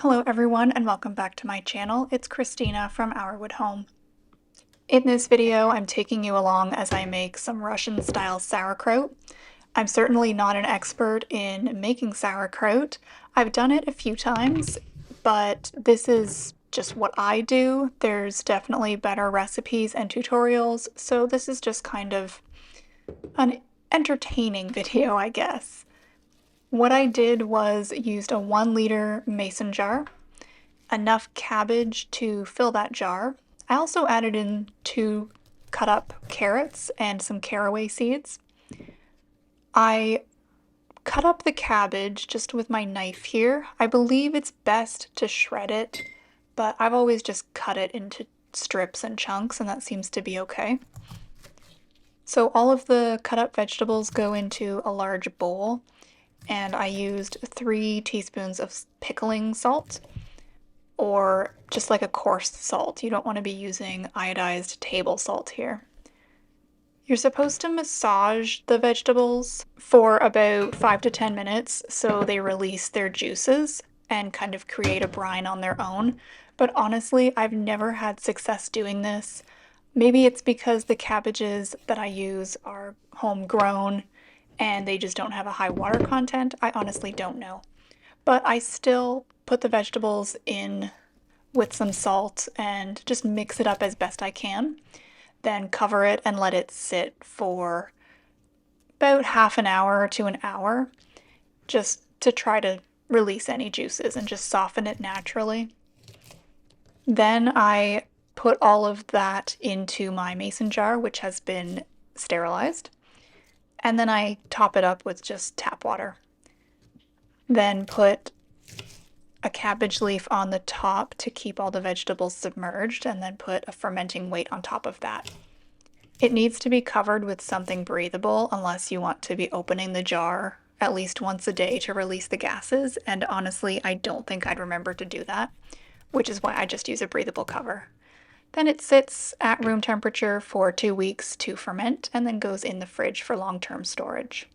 Hello everyone and welcome back to my channel. It's Christina from Our Wood Home. In this video, I'm taking you along as I make some Russian style sauerkraut. I'm certainly not an expert in making sauerkraut. I've done it a few times, but this is just what I do. There's definitely better recipes and tutorials, so this is just kind of an entertaining video, I guess. What I did was used a 1 liter mason jar, enough cabbage to fill that jar. I also added in 2 cut up carrots and some caraway seeds. I cut up the cabbage just with my knife here. I believe it's best to shred it, but I've always just cut it into strips and chunks, and that seems to be okay. So all of the cut up vegetables go into a large bowl, and I used 3 teaspoons of pickling salt, or just like a coarse salt. You don't want to be using iodized table salt here. You're supposed to massage the vegetables for about 5 to 10 minutes so they release their juices and kind of create a brine on their own. But honestly, I've never had success doing this. Maybe it's because the cabbages that I use are homegrown and they just don't have a high water content. I honestly don't know. But I still put the vegetables in with some salt and just mix it up as best I can. Then cover it and let it sit for about half an hour to an hour just to try to release any juices and just soften it naturally. Then I put all of that into my mason jar, which has been sterilized, and then I top it up with just tap water. Then put a cabbage leaf on the top to keep all the vegetables submerged, and then put a fermenting weight on top of that. It needs to be covered with something breathable unless you want to be opening the jar at least once a day to release the gases, and honestly, I don't think I'd remember to do that, which is why I just use a breathable cover. Then it sits at room temperature for 2 weeks to ferment and then goes in the fridge for long-term storage.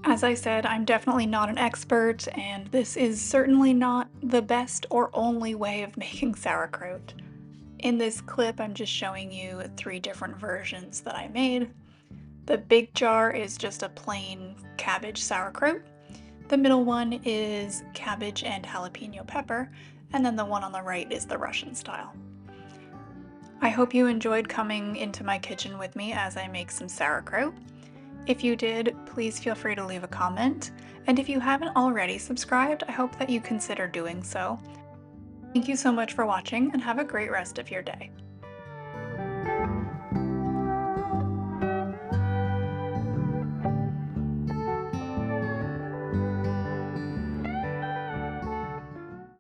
As I said, I'm definitely not an expert, and this is certainly not the best or only way of making sauerkraut. In this clip, I'm just showing you 3 different versions that I made. The big jar is just a plain cabbage sauerkraut. The middle one is cabbage and jalapeno pepper, and then the one on the right is the Russian style. I hope you enjoyed coming into my kitchen with me as I make some sauerkraut. If you did, please feel free to leave a comment, and if you haven't already subscribed, I hope that you consider doing so. Thank you so much for watching, and have a great rest of your day.